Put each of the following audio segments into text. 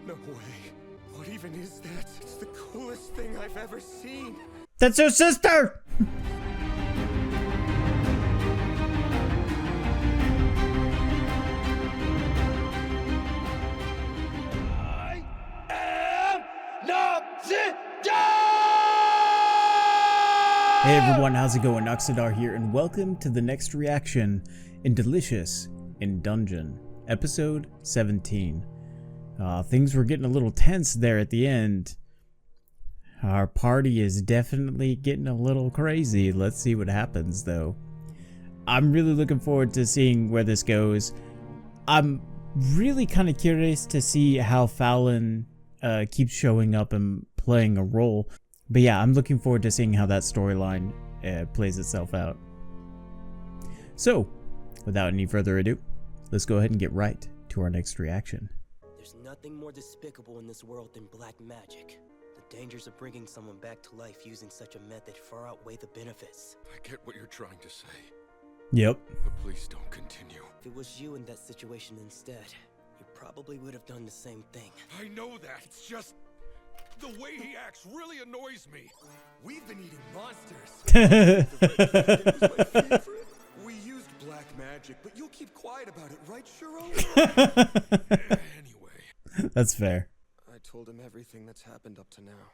No way. What even is that? It's the coolest thing I've ever seen. That's her sister! I am Noxiddar! Hey everyone, how's it going? Noxiddar here, and welcome to the next reaction in Delicious in Dungeon, episode 17. Things were getting a little tense there at the end. Our party is definitely getting a little crazy. Let's see what happens, though. I'm really looking forward to seeing where this goes. I'm really kind of curious to see how Falin keeps showing up and playing a role. But yeah, I'm looking forward to seeing how that storyline plays itself out. So, without any further ado, let's go ahead and get right to our next reaction. There's nothing more despicable in this world than black magic. The dangers of bringing someone back to life using such a method far outweigh the benefits. I get what you're trying to say, Yep. but please don't continue. If it was you in that situation instead, you probably would have done the same thing. I know that. It's just the way he acts really annoys me. We've been eating monsters. It was my favorite. We used black magic, but you'll keep quiet about it, right, Shuro? Anyway. That's fair. I told him everything that's happened up to now.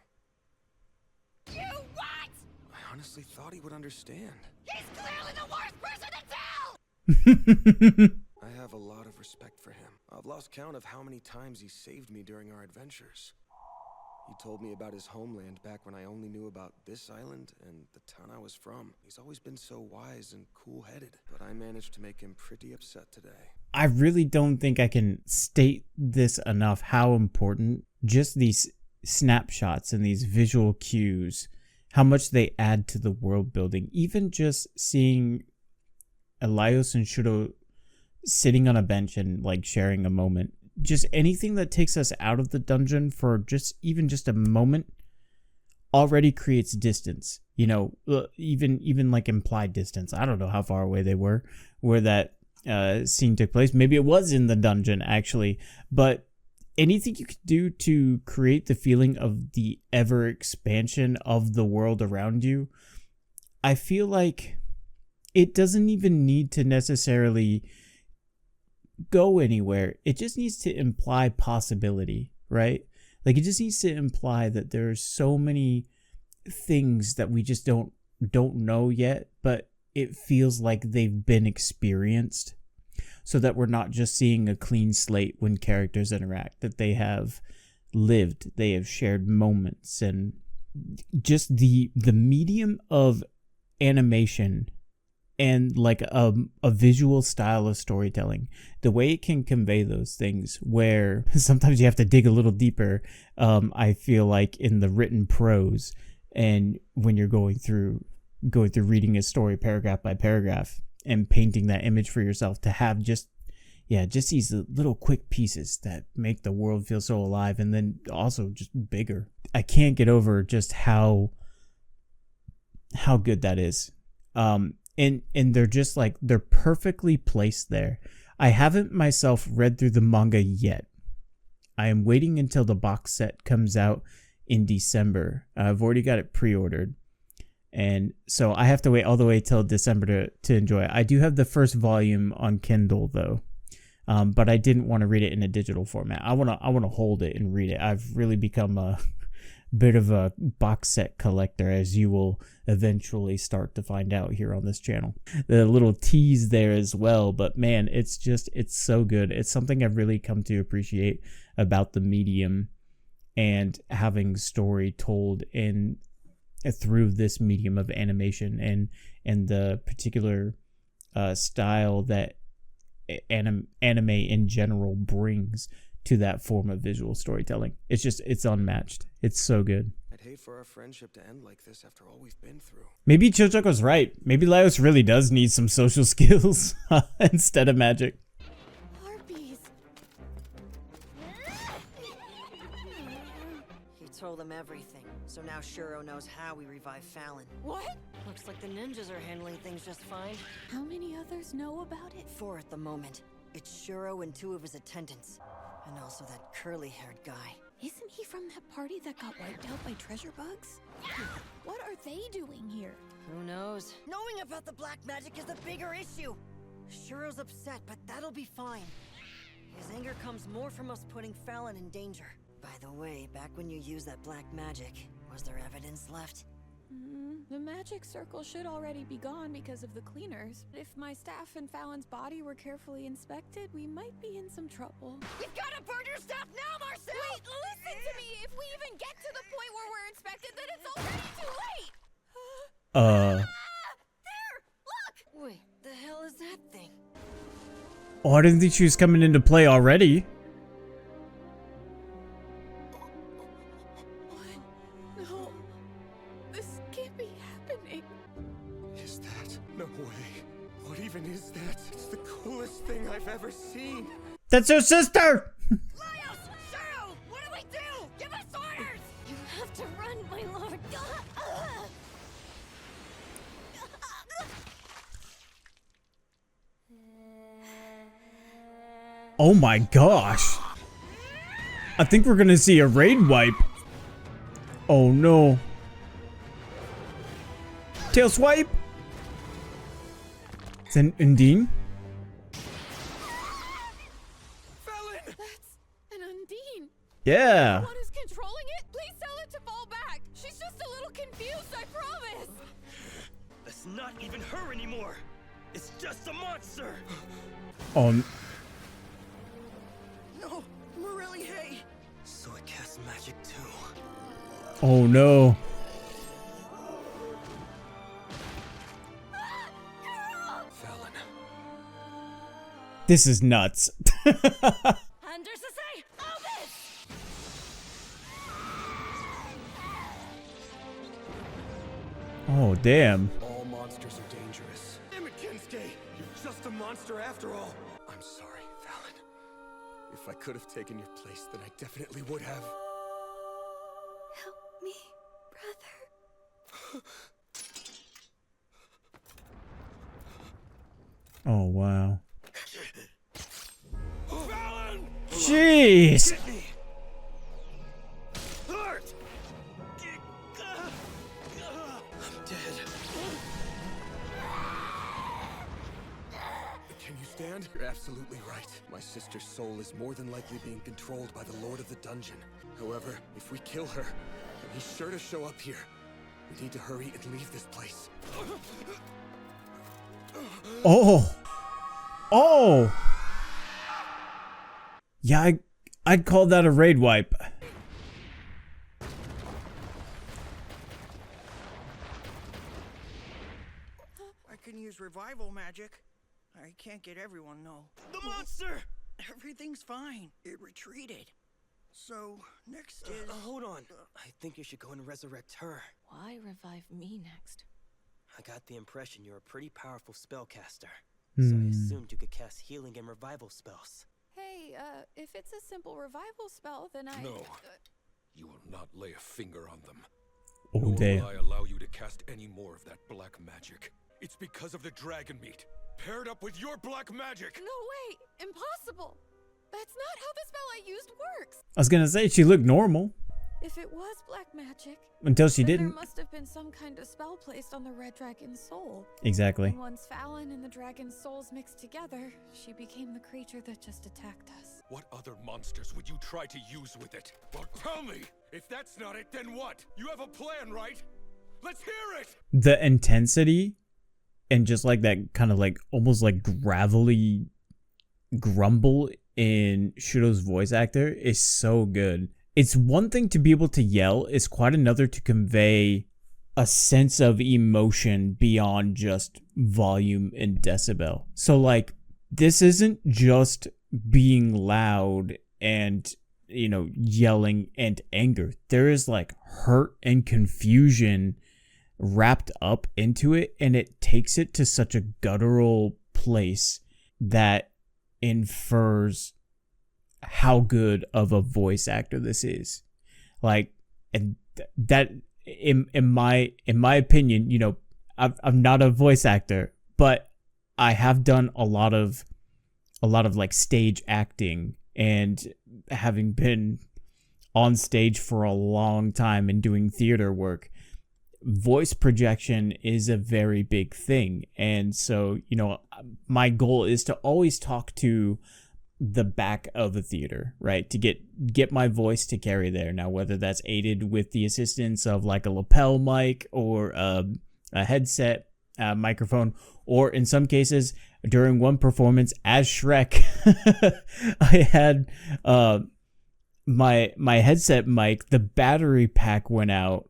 You what? I honestly thought he would understand. He's clearly the worst person to tell! I have a lot of respect for him. I've lost count of how many times he saved me during our adventures. He told me about his homeland back when I only knew about this island and the town I was from. He's always been so wise and cool-headed, but I managed to make him pretty upset today. I really don't think I can state this enough, how important just these snapshots and these visual cues, how much they add to the world building. Even just seeing Laios and Shuro sitting on a bench and like sharing a moment. Just anything that takes us out of the dungeon for even just a moment already creates distance. You know, even like implied distance. I don't know how far away they were where that scene took place. Maybe it was in the dungeon actually, but anything you could do to create the feeling of the ever expansion of the world around you, I feel like it doesn't even need to necessarily go anywhere. It just needs to imply possibility, right? Like it just needs to imply that there's so many things that we just don't know yet, but it feels like they've been experienced, so that we're not just seeing a clean slate when characters interact, that they have lived, they have shared moments, and just the medium of animation and like a visual style of storytelling, the way it can convey those things, where sometimes you have to dig a little deeper, I feel like in the written prose, and when you're going through reading a story paragraph by paragraph and painting that image for yourself, to have just these little quick pieces that make the world feel so alive, and then also just bigger. I can't get over just how good that is. And they're just like, they're perfectly placed there. I haven't myself read through the manga yet. I am waiting until the box set comes out in December. I've already got it pre-ordered. And so I have to wait all the way till December to enjoy it. I do have the first volume on Kindle though. But I didn't want to read it in a digital format. I want to hold it and read it. I've really become a bit of a box set collector, as you will eventually start to find out here on this channel. The little tease there as well, but man, it's so good. It's something I've really come to appreciate about the medium, and having story told through this medium of animation, and the particular style that anime in general brings to that form of visual storytelling. It's unmatched. It's so good. I'd hate for our friendship to end like this after all we've been through. Maybe Chochoko's right. Maybe Laios really does need some social skills instead of magic. Harpies. He told them everything, so now Shuro knows how we revive Falin. What? Looks like the ninjas are handling things just fine. How many others know about it? 4 at the moment. It's Shuro and 2 of his attendants. And also that curly-haired guy. Isn't he from that party that got wiped out by treasure bugs? What are they doing here? Who knows? Knowing about the black magic is the bigger issue. Shuro's upset, but that'll be fine. His anger comes more from us putting Falin in danger. By the way, back when you used that black magic, was there evidence left? The magic circle should already be gone because of the cleaners. If my staff and Falin's body were carefully inspected, we might be in some trouble. We've got to burn your staff now, Marcel! Wait, listen to me! If we even get to the point where we're inspected, then it's already too late! There! Look! Wait, the hell is that thing? Oh, I didn't think she was coming into play already. What? No. This can't be happening. Is that? No way. What even is that? It's the coolest thing I've ever seen. That's her sister! Laios! Shuro! What do we do? Give us orders! You have to run, my lord. Oh my gosh. I think we're gonna see a raid wipe. Oh no. Tail swipe. Is that Undine? Falin! That's an Undine. Yeah. What is controlling it? Please tell it to fall back. She's just a little confused, I promise. That's not even her anymore. It's just a monster. Oh. No! Morelli, hey! So it casts magic too. Oh no. Falin. This is nuts. Under say, Albus! Oh damn. All monsters are dangerous. Damn it, Kensuke! You're just a monster after all. I'm sorry, Falin. If I could have taken your place, then I definitely would have. Help me, brother. Oh wow. Falin! Jeez. Heart! I'm dead. Can you stand? You're absolutely right. My sister's soul is more than likely being controlled by the Lord of the Dungeon. However, if we kill her, then he's sure to show up here. We need to hurry and leave this place. Oh. Oh. Yeah, I'd call that a raid wipe. I can use revival magic. I can't get everyone, no. The monster! Everything's fine. It retreated. So, next is... Hold on. I think you should go and resurrect her. Why revive me next? I got the impression you're a pretty powerful spellcaster. So I assumed you could cast healing and revival spells. Hey, if it's a simple revival spell, then I... No. You will not lay a finger on them. Oh Nor damn. will I allow you to cast any more of that black magic. It's because of the dragon meat, paired up with your black magic. No way! Impossible! That's not how the spell I used works! I was gonna say she looked normal If it was black magic, until she then didn't. there must have been some kind of spell placed on the red dragon's soul. Exactly. And once Falin and the dragon's souls mixed together, she became the creature that just attacked us. What other monsters would you try to use with it? Well, tell me! If that's not it, then what? You have a plan, right? Let's hear it! The intensity and just like that kind of like almost like gravelly grumble in Shuro's voice actor is so good. It's one thing to be able to yell, it's quite another to convey a sense of emotion beyond just volume and decibel. So like this isn't just being loud and, you know, yelling and anger. There is like hurt and confusion wrapped up into it, and it takes it to such a guttural place that infers how good of a voice actor this is. Like, and that in my opinion, you know, I'm not a voice actor, but I have done a lot of like stage acting and having been on stage for a long time and doing theater work, voice projection is a very big thing. And so, my goal is to always talk to the back of a theater, right? To get my voice to carry there. Now, whether that's aided with the assistance of like a lapel mic or a headset microphone, or in some cases during one performance as Shrek, I had my headset mic, the battery pack went out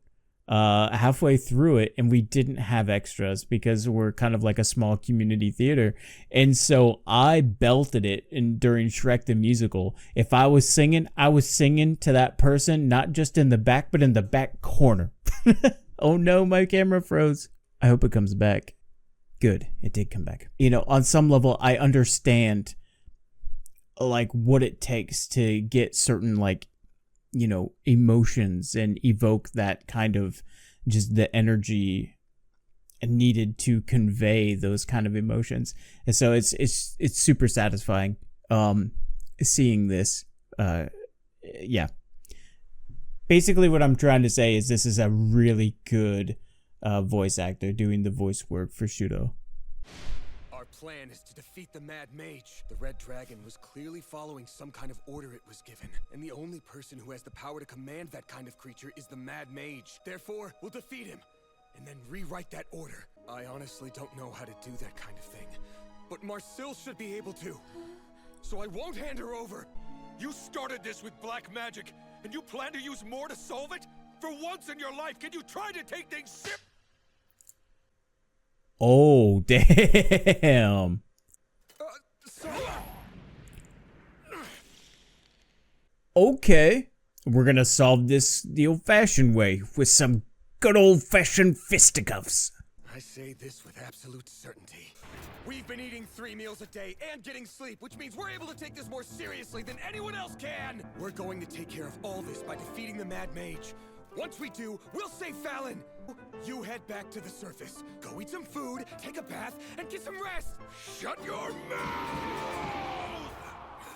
halfway through it, and we didn't have extras because we're kind of like a small community theater. And so I belted it during Shrek the Musical. If I was singing to that person, not just in the back, but in the back corner. Oh no, my camera froze. I hope it comes back. Good, it did come back. On some level, I understand like what it takes to get certain emotions and evoke that kind of just the energy needed to convey those kind of emotions. And so it's super satisfying seeing this. Yeah. Basically what I'm trying to say is this is a really good voice actor doing the voice work for Shuro. Our plan is to defeat the Mad Mage. The Red Dragon was clearly following some kind of order it was given, and the only person who has the power to command that kind of creature is the Mad Mage. Therefore, we'll defeat him, and then rewrite that order. I honestly don't know how to do that kind of thing, but Marcille should be able to. So I won't hand her over. You started this with black magic, and you plan to use more to solve it? For once in your life, can you try to take things seriously? Oh, damn. Okay. We're gonna solve this the old-fashioned way with some good old-fashioned fisticuffs. I say this with absolute certainty. We've been eating 3 meals a day and getting sleep, which means we're able to take this more seriously than anyone else can. We're going to take care of all this by defeating the Mad Mage. Once we do, we'll save Falin. You head back to the surface. Go eat some food, take a bath, and get some rest. Shut your mouth!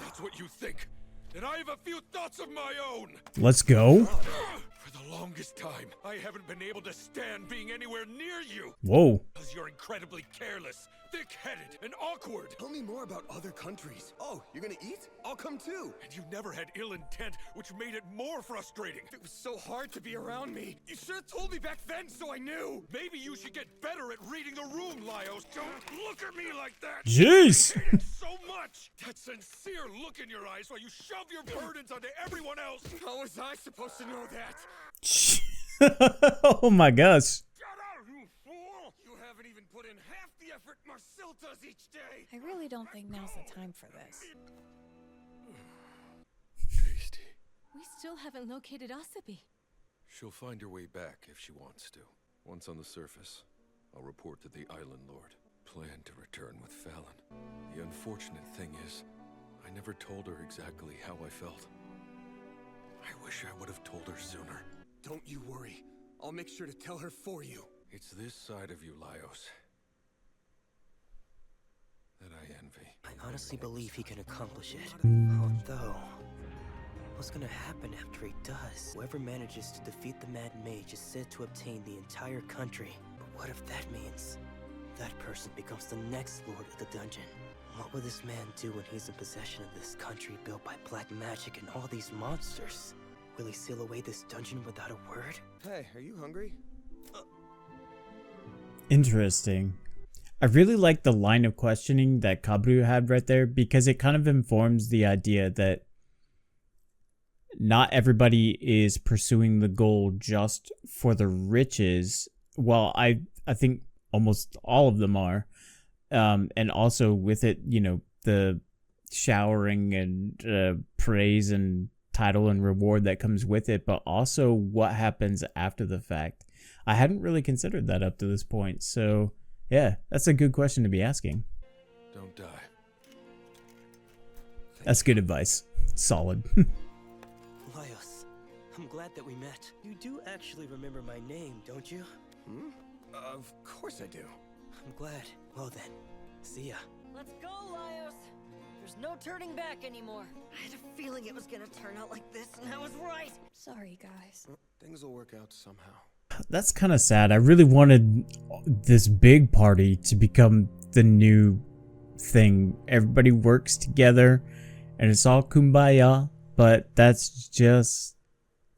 That's what you think. And I have a few thoughts of my own. Let's go. For the longest time, I haven't been able to stand being anywhere near you. Whoa. Because you're incredibly careless, thick-headed, and awkward. Tell me more about other countries. Oh, you're gonna eat? I'll come too. And you never had ill intent, which made it more frustrating. It was so hard to be around me. You should have told me back then so I knew. Maybe you should get better at reading the room, Laios. Don't look at me like that. Jeez. I hate it so much. That sincere look in your eyes while you shove your burdens onto everyone else. How was I supposed to know that? Oh my gosh. Shut up, you fool! You haven't even put in half the effort Marcille does each day. I really don't think now's the time for this. Tasty. We still haven't located Asabi. She'll find her way back if she wants to. Once on the surface, I'll report to the Island Lord. Plan to return with Falin. The unfortunate thing is, I never told her exactly how I felt. I wish I would have told her sooner. Don't you worry. I'll make sure to tell her for you. It's this side of you, Laios, that I envy. I honestly believe he can accomplish it. Although, what's gonna happen after he does? Whoever manages to defeat the Mad Mage is said to obtain the entire country. But what if that means that person becomes the next lord of the dungeon? What will this man do when he's in possession of this country built by black magic and all these monsters? Will he seal away this dungeon without a word? Hey, are you hungry? Interesting. I really like the line of questioning that Kabru had right there, because it kind of informs the idea that not everybody is pursuing the goal just for the riches. Well, I think almost all of them are. And also with it, the showering and praise and title and reward that comes with it, but also what happens after the fact. I hadn't really considered that up to this point. So yeah, that's a good question to be asking. Don't die. That's good advice. Solid. Laios, I'm glad that we met. You do actually remember my name, don't you? Of course I do. I'm glad. Well then, see ya. Let's go, Laios! There's no turning back anymore. I had a feeling it was gonna turn out like this, and I was right. Sorry, guys. Things will work out somehow. That's kind of sad. I really wanted this big party to become the new thing. Everybody works together and it's all kumbaya, but that's just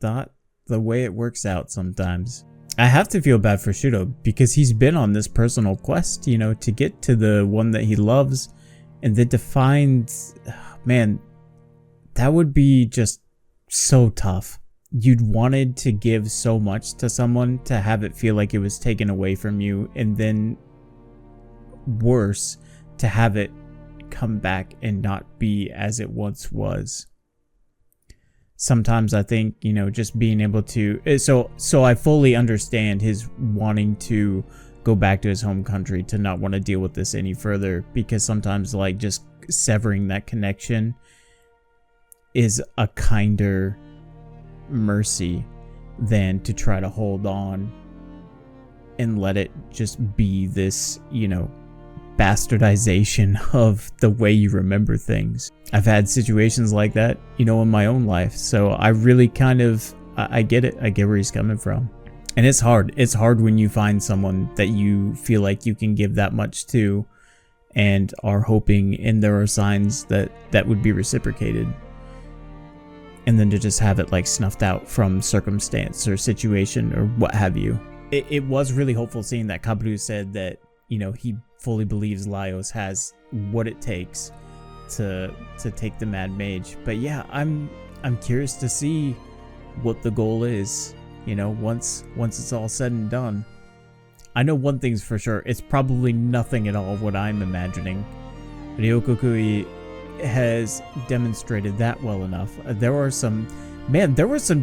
not the way it works out sometimes. I have to feel bad for Shuro because he's been on this personal quest, you know, to get to the one that he loves, and then to find, man, that would be just so tough. You'd wanted to give so much to someone to have it feel like it was taken away from you, and then worse, to have it come back and not be as it once was. Sometimes I think, you know, just being able to, so I fully understand his wanting to go back to his home country, to not want to deal with this any further, because sometimes like just severing that connection is a kinder mercy than to try to hold on and let it just be this, you know, bastardization of the way you remember things. I've had situations like that, you know, in my own life, so I really kind of, I get it. I get where he's coming from. And it's hard. It's hard when you find someone that you feel like you can give that much to and are hoping, and there are signs that that would be reciprocated, and then to just have it like snuffed out from circumstance or situation or what have you. It was really hopeful seeing that Kabru said that, you know, he fully believes Laios has what it takes to take the Mad Mage. But yeah, I'm curious to see what the goal is, you know, once it's all said and done. I know one thing's for sure, it's probably nothing at all what I'm imagining. Ryokokui has demonstrated that well enough. There were some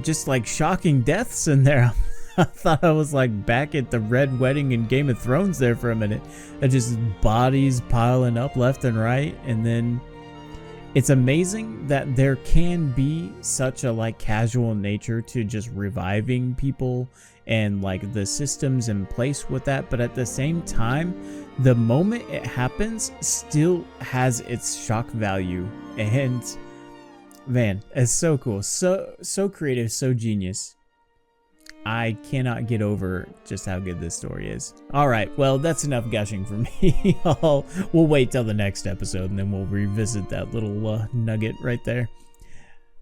just like shocking deaths in there. I thought I was like back at the Red Wedding in Game of Thrones there for a minute. Just bodies piling up left and right. And then it's amazing that there can be such a like casual nature to just reviving people and like the systems in place with that. But at the same time, the moment it happens still has its shock value. And man, it's so cool. So creative, so genius. I cannot get over just how good this story is. Alright, well, that's enough gushing for me. We'll wait till the next episode and then we'll revisit that little nugget right there.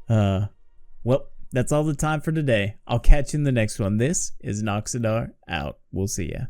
Well, that's all the time for today. I'll catch you in the next one. This is Noxiddar out. We'll see ya.